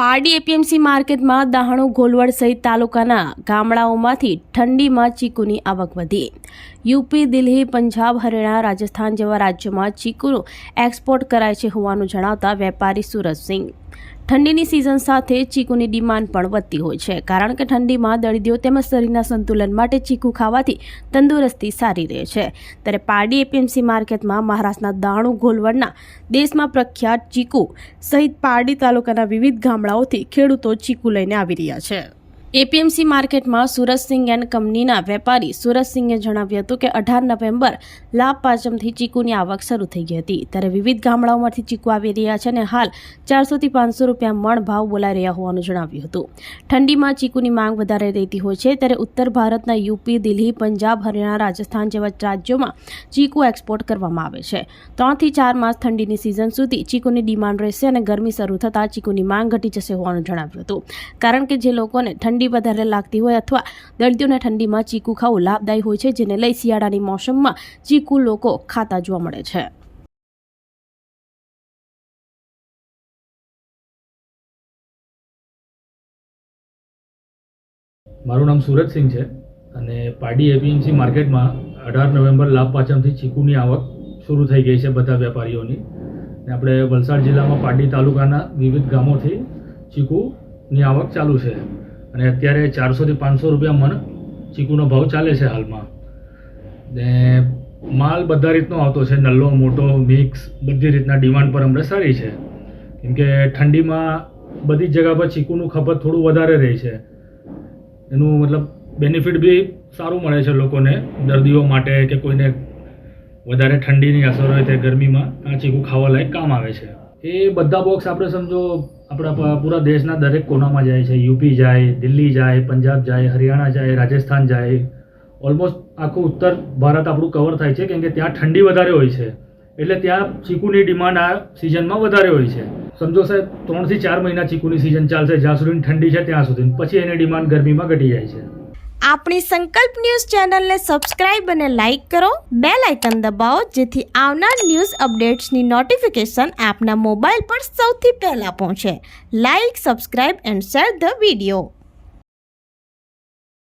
Pardi APMC માર્કેટમાં દાહણુ ઘોલવડ સહિત તાલુકાના ગામડાઓમાંથી ઠંડીમાં ચીકુની આવક વધી। યુપી, દિલ્હી, પંજાબ, હરિયાણા, રાજસ્થાન જેવા રાજ્યોમાં ચીકુનું એક્સપોર્ટ કરાય છે હોવાનું જણાવતા વેપારી સુરતસિંહ, ઠંડીની સિઝન સાથે ચીકુની ડિમાન્ડ પણ વધતી હોય છે, કારણ કે ઠંડીમાં દર્દીઓ તેમજ શરીરના સંતુલન માટે ચીકુ ખાવાથી તંદુરસ્તી સારી રહે છે। ત્યારે પારડી એપીએમસી માર્કેટમાં મહારાષ્ટ્રના દાહણુ ઘોલવડના દેશમાં પ્રખ્યાત ચીકુ સહિત પારડી તાલુકાના વિવિધ ગામડાઓથી ખેડૂતો ચીકુ લઈને આવી રહ્યા છે। એપીએમસી માર્કેટમાં સુરતસિંહ એન્ડ કંપનીના વેપારી સુરતસિંહે જણાવ્યું હતું કે 18 નવેમ્બર લાભ પાંચમથી ચીકુની આવક શરૂ થઈ ગઈ હતી। ત્યારે વિવિધ ગામડાઓમાંથી ચીકુ આવી રહ્યા છે અને હાલ 400 થી 500 રૂપિયા મણ ભાવ બોલાઈ રહ્યા હોવાનું જણાવ્યું હતું। ઠંડીમાં ચીકુની માંગ વધારે રહેતી હોય છે, ત્યારે ઉત્તર ભારતના યુપી, દિલ્હી, પંજાબ, હરિયાણા, રાજસ્થાન જેવા રાજ્યોમાં ચીકુ એક્સપોર્ટ કરવામાં આવે છે। 3 થી 4 માસ ઠંડીની સિઝન સુધી ચીકુની ડિમાન્ડ રહેશે અને ગરમી શરૂ થતાં ચીકુની માંગ ઘટી જશે હોવાનું જણાવ્યું હતું, કારણ કે જે લોકોને ઠંડી વધારે લાગતી હોય અથવા દર્દીઓને ઠંડીમાં ચીકુ ખાવું લાભદાયી હોય છે, જેને લઈ શિયાળાની મોસમમાં ચીકુ લોકો ખાતા જોવા મળે છે। મારું નામ સુરતસિંહ છે અને પારડી એપીએમસી માર્કેટમાં 18 નવેમ્બર લાભ પાંચમથી ચીકુની આવક શરૂ થઈ ગઈ છે બધા વેપારીઓની। ને આપણે વલસાડ જિલ્લામાં પારડી તાલુકાના વિવિધ ગામોથી ચીકુની આવક ચાલુ છે અને અત્યારે 400 થી 500 રૂપિયા મણ ચીકુનો ભાવ ચાલે છે હાલમાં। ને માલ બધા રીતનો આવતો છે, નલ્લો, મોટો, મિક્સ, બધી રીતના ડિમાન્ડ પર હમણાં સારી છે, કેમકે ઠંડીમાં બધી જ જગ્યા પર ચીકુનું ખપત થોડું વધારે રહે છે। એનું મતલબ બેનિફિટ બી સારું મળે છે લોકોને, દર્દીઓ માટે કે કોઈને વધારે ઠંડીની અસર હોય તે ગરમીમાં આ ચીકુ ખાવા લાયક કામ આવે છે। એ બધા બોક્સ આપણે સમજો આપણા પૂરા દેશના દરેક કોનામાં જાય છે। યુપી જાય, દિલ્હી જાય, પંજાબ જાય, હરિયાણા જાય, રાજસ્થાન જાય, ઓલમોસ્ટ આખું ઉત્તર ભારત આપણું કવર થાય છે, કેમ કે ત્યાં ઠંડી વધારે હોય છે, એટલે ત્યાં ચીકુની ડિમાન્ડ આ સિઝનમાં વધારે હોય છે। સમજો સાહેબ 3 થી 4 મહિના ચીકુની સિઝન ચાલશે, જ્યાં સુધી ઠંડી છે ત્યાં સુધી, પછી એની ડિમાન્ડ ગરમીમાં ઘટી જાય છે। આપણી સંકલ્પ ન્યૂઝ ચેનલને સબસ્ક્રાઇબ અને લાઇક કરો, બેલ આઇકન દબાવો, જેથી આવનાર ન્યૂઝ અપડેટ્સની નોટિફિકેશન આપના મોબાઈલ પર સૌથી પહેલા પહોંચે। Like, subscribe and share the video.